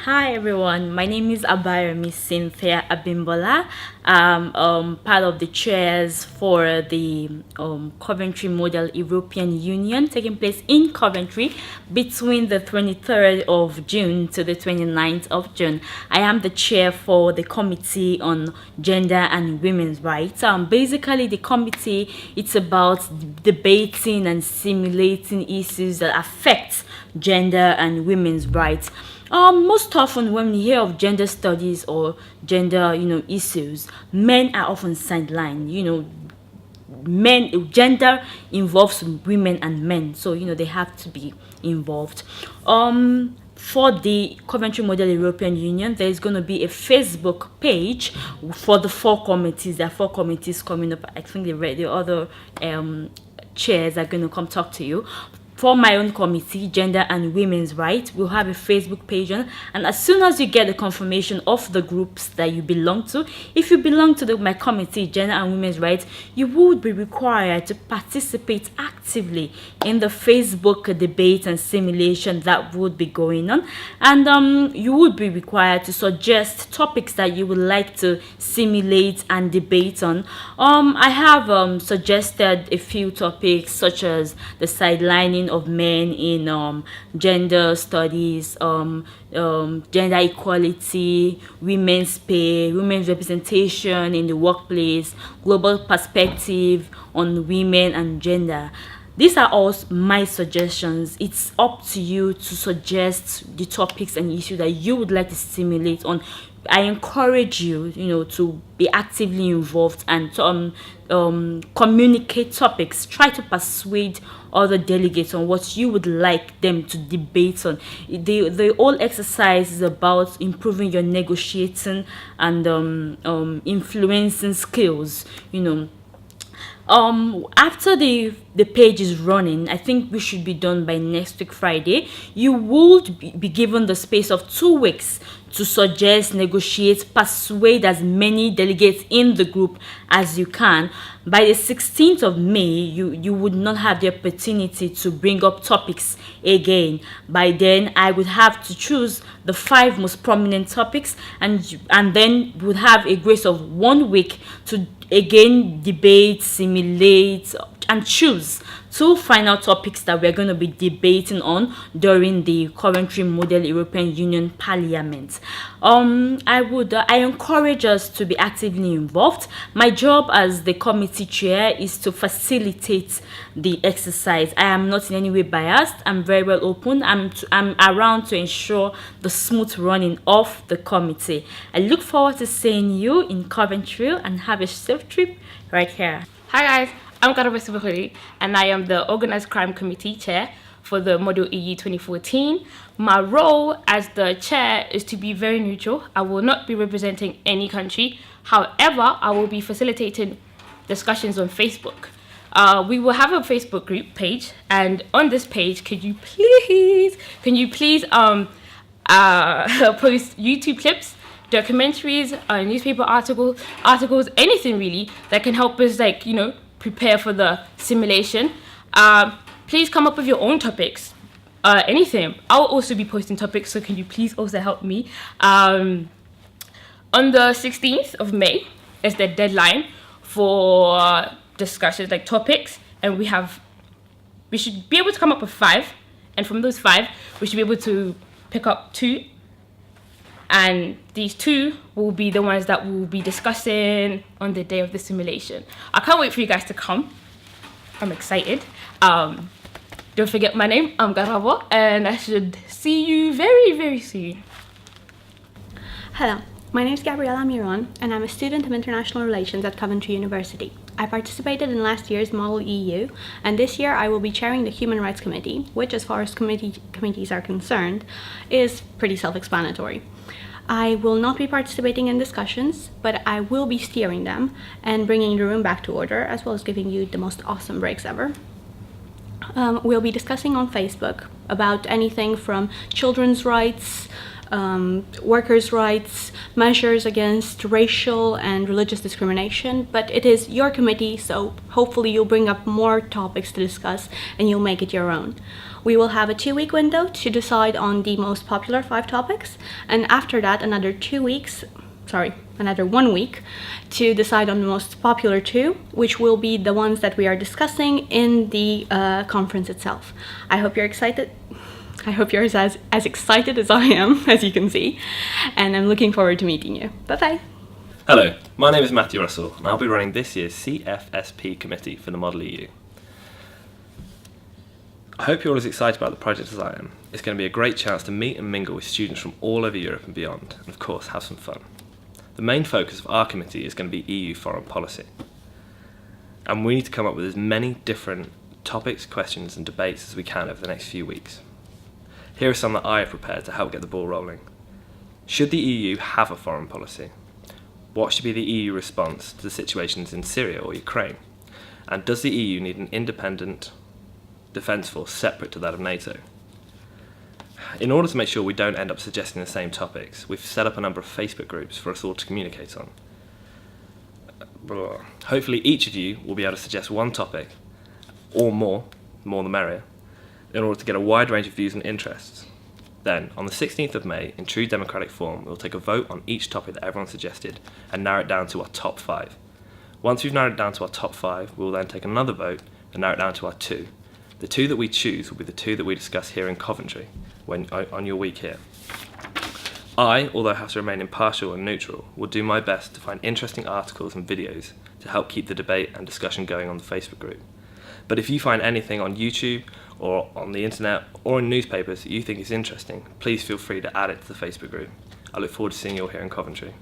Hi everyone, my name is Abayomi Cynthia Abimbola. I'm part of the chairs for the Coventry Model European Union taking place in Coventry between the 23rd of June to the 29th of June. I am the chair for the Committee on Gender and Women's Rights. Basically, the committee, it's about debating and simulating issues that affect gender and women's rights. Most often when we hear of gender studies or gender, issues, men are often sidelined. Gender involves women and men, so they have to be involved. For the Coventry Model European Union, there is going to be a Facebook page for the four committees. There are four committees coming up. I think the other chairs are going to come talk to you. For my own committee, Gender and Women's Rights, we'll have a Facebook page on, and as soon as you get the confirmation of the groups that you belong to, if you belong to my committee, Gender and Women's Rights, you would be required to participate actively in the Facebook debate and simulation that would be going on, and you would be required to suggest topics that you would like to simulate and debate on. I have suggested a few topics such as the sidelining of men in gender studies, gender equality, women's pay, women's representation in the workplace, global perspective on women and gender. These are all my suggestions. It's up to you to suggest the topics and issues that you would like to stimulate on. I encourage you, to be actively involved and to communicate topics. Try to persuade other delegates on what you would like them to debate on. The whole exercise is about improving your negotiating and influencing skills. After the page is running, I think we should be done by next week Friday. You would be given the space of 2 weeks to suggest, negotiate, persuade as many delegates in the group as you can. By the 16th of May, you would not have the opportunity to bring up topics again. By then, I would have to choose the 5 most prominent topics, and then would have a grace of 1 week to again debate, simulate, and choose 2 final topics that we're going to be debating on during the Coventry Model European Union Parliament. I encourage us to be actively involved. My job as the committee chair is to facilitate the exercise. I am not in any way biased. I'm very well open. I'm around to ensure the smooth running of the committee. I look forward to seeing you in Coventry, and have a safe trip right here. Hi guys, I'm Garaba Subahuri, and I am the Organized Crime Committee Chair for the Model EU 2014. My role as the chair is to be very neutral. I will not be representing any country. However, I will be facilitating discussions on Facebook. We will have a Facebook group page, and on this page, can you please post YouTube clips, documentaries, newspaper articles, anything really that can help us, prepare for the simulation. Please come up with your own topics. Anything. I'll also be posting topics, so can you please also help me? On the 16th of May is the deadline for discussions, like topics, and we should be able to come up with 5, and from those 5 we should be able to pick up 2, and these 2 will be the ones that we'll be discussing on the day of the simulation. I can't wait for you guys to come. I'm excited. Don't forget my name, I'm Garabo, and I should see you very, very soon. Hello, my name is Gabriela Miron, and I'm a student of International Relations at Coventry University. I participated in last year's Model EU, and this year I will be chairing the Human Rights Committee, which, as far as committees are concerned, is pretty self-explanatory. I will not be participating in discussions, but I will be steering them and bringing the room back to order, as well as giving you the most awesome breaks ever. We'll be discussing on Facebook about anything from children's rights, workers' rights, measures against racial and religious discrimination, but it is your committee, so hopefully you'll bring up more topics to discuss and you'll make it your own. We will have a 2-week window to decide on the most popular 5 topics, and after that another 1 week to decide on the most popular 2, which will be the ones that we are discussing in the conference itself. I hope you're excited. I hope you're as excited as I am, as you can see, and I'm looking forward to meeting you. Bye-bye. Hello, my name is Matthew Russell, and I'll be running this year's CFSP committee for the Model EU. I hope you're all as excited about the project as I am. It's going to be a great chance to meet and mingle with students from all over Europe and beyond, and of course have some fun. The main focus of our committee is going to be EU foreign policy, and we need to come up with as many different topics, questions and debates as we can over the next few weeks. Here are some that I have prepared to help get the ball rolling. Should the EU have a foreign policy? What should be the EU response to the situations in Syria or Ukraine? And does the EU need an independent defence force separate to that of NATO? In order to make sure we don't end up suggesting the same topics, we've set up a number of Facebook groups for us all to communicate on. Hopefully each of you will be able to suggest one topic, or more the merrier, in order to get a wide range of views and interests. Then, on the 16th of May, in true democratic form, we'll take a vote on each topic that everyone suggested and narrow it down to our top 5. Once we've narrowed it down to our top 5, we'll then take another vote and narrow it down to our 2. The 2 that we choose will be the 2 that we discuss here in Coventry on your week here. I, although I have to remain impartial and neutral, will do my best to find interesting articles and videos to help keep the debate and discussion going on the Facebook group. But if you find anything on YouTube or on the internet or in newspapers that you think is interesting, please feel free to add it to the Facebook group. I look forward to seeing you all here in Coventry.